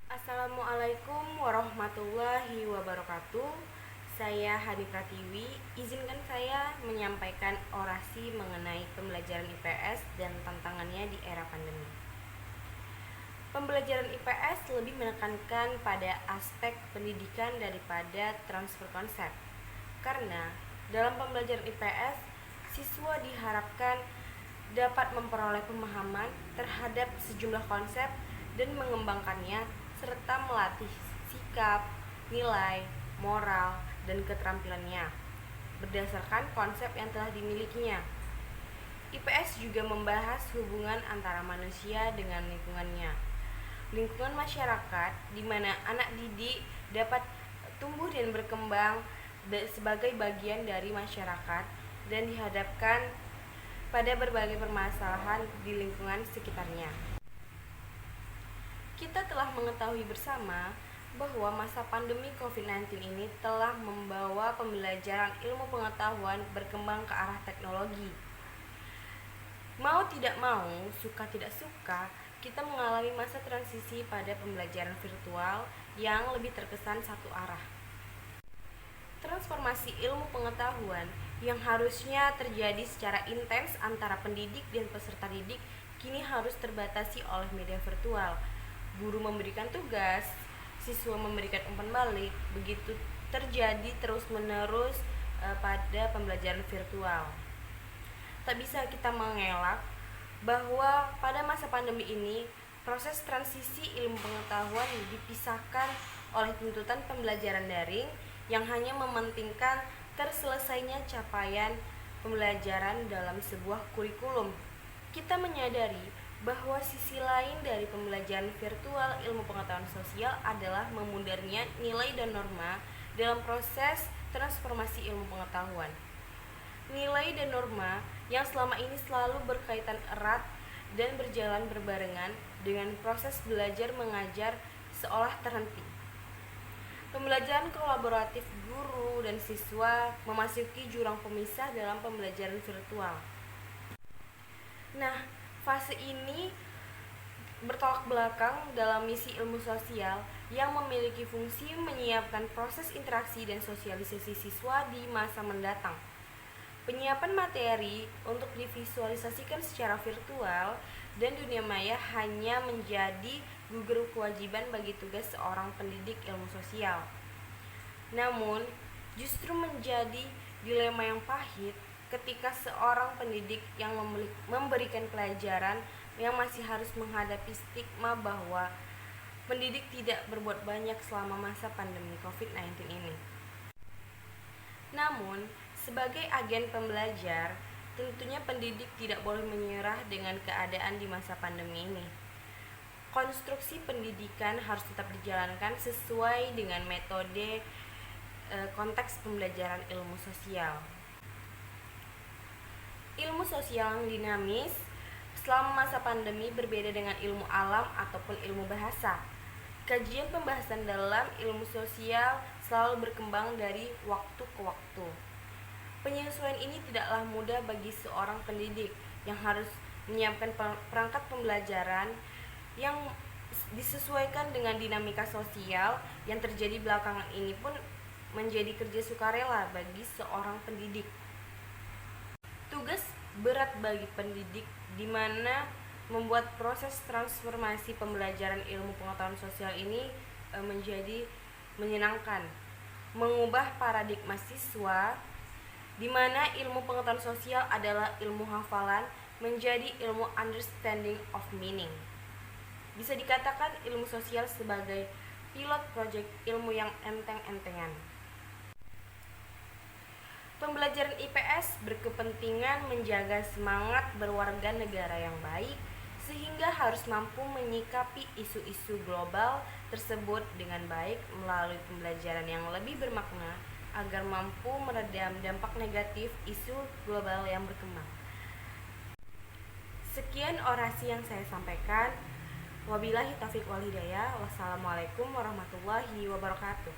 Assalamualaikum warahmatullahi wabarakatuh. Saya Hani Pratiwi. Izinkan saya menyampaikan orasi mengenai pembelajaran IPS dan tantangannya di era pandemi. Pembelajaran IPS lebih menekankan pada aspek pendidikan daripada transfer konsep. Karena dalam pembelajaran IPS, siswa diharapkan dapat memperoleh pemahaman terhadap sejumlah konsep dan mengembangkannya serta melatih sikap, nilai, moral, dan keterampilannya berdasarkan konsep yang telah dimilikinya. IPS juga membahas hubungan antara manusia dengan lingkungannya. Lingkungan masyarakat di mana anak didik dapat tumbuh dan berkembang sebagai bagian dari masyarakat dan dihadapkan pada berbagai permasalahan di lingkungan sekitarnya. Kita telah mengetahui bersama bahwa masa pandemi COVID-19 ini telah membawa pembelajaran ilmu pengetahuan berkembang ke arah teknologi. Mau tidak mau, suka tidak suka, kita mengalami masa transisi pada pembelajaran virtual yang lebih terkesan satu arah. Transformasi ilmu pengetahuan yang harusnya terjadi secara intens antara pendidik dan peserta didik kini harus terbatasi oleh media virtual. Guru memberikan tugas, siswa memberikan umpan balik, begitu terjadi terus-menerus pada pembelajaran virtual. Tak bisa kita mengelak bahwa pada masa pandemi ini proses transisi ilmu pengetahuan dipisahkan oleh tuntutan pembelajaran daring yang hanya mementingkan terselesainya capaian pembelajaran dalam sebuah kurikulum. Kita menyadari bahwa sisi lain dari pembelajaran virtual ilmu pengetahuan sosial adalah memudarnya nilai dan norma dalam proses transformasi ilmu pengetahuan. Nilai dan norma yang selama ini selalu berkaitan erat dan berjalan berbarengan dengan proses belajar mengajar seolah terhenti. Pembelajaran kolaboratif guru dan siswa memasuki jurang pemisah dalam pembelajaran virtual. Nah, fase ini bertolak belakang dalam misi ilmu sosial yang memiliki fungsi menyiapkan proses interaksi dan sosialisasi siswa di masa mendatang. Penyiapan materi untuk divisualisasikan secara virtual dan dunia maya hanya menjadi gugur kewajiban bagi tugas seorang pendidik ilmu sosial. Namun, justru menjadi dilema yang pahit ketika seorang pendidik yang memberikan pelajaran yang masih harus menghadapi stigma bahwa pendidik tidak berbuat banyak selama masa pandemi COVID-19 ini. Namun, sebagai agen pembelajar, tentunya pendidik tidak boleh menyerah dengan keadaan di masa pandemi ini. Konstruksi pendidikan harus tetap dijalankan sesuai dengan metode konteks pembelajaran ilmu sosial. Ilmu sosial yang dinamis selama masa pandemi berbeda dengan ilmu alam ataupun ilmu bahasa. Kajian pembahasan dalam ilmu sosial selalu berkembang dari waktu ke waktu. Penyesuaian ini tidaklah mudah bagi seorang pendidik yang harus menyiapkan perangkat pembelajaran yang disesuaikan dengan dinamika sosial yang terjadi belakangan ini pun menjadi kerja sukarela bagi seorang pendidik. Tugas berat bagi pendidik di mana membuat proses transformasi pembelajaran ilmu pengetahuan sosial ini menjadi menyenangkan, mengubah paradigma siswa di mana ilmu pengetahuan sosial adalah ilmu hafalan menjadi ilmu understanding of meaning. Bisa dikatakan ilmu sosial sebagai pilot project ilmu yang enteng-entengan. Pembelajaran IPS berkepentingan menjaga semangat berwarga negara yang baik sehingga harus mampu menyikapi isu-isu global tersebut dengan baik melalui pembelajaran yang lebih bermakna agar mampu meredam dampak negatif isu global yang berkembang. Sekian orasi yang saya sampaikan. Wabillahi taufiq wal hidayah. Wassalamualaikum warahmatullahi wabarakatuh.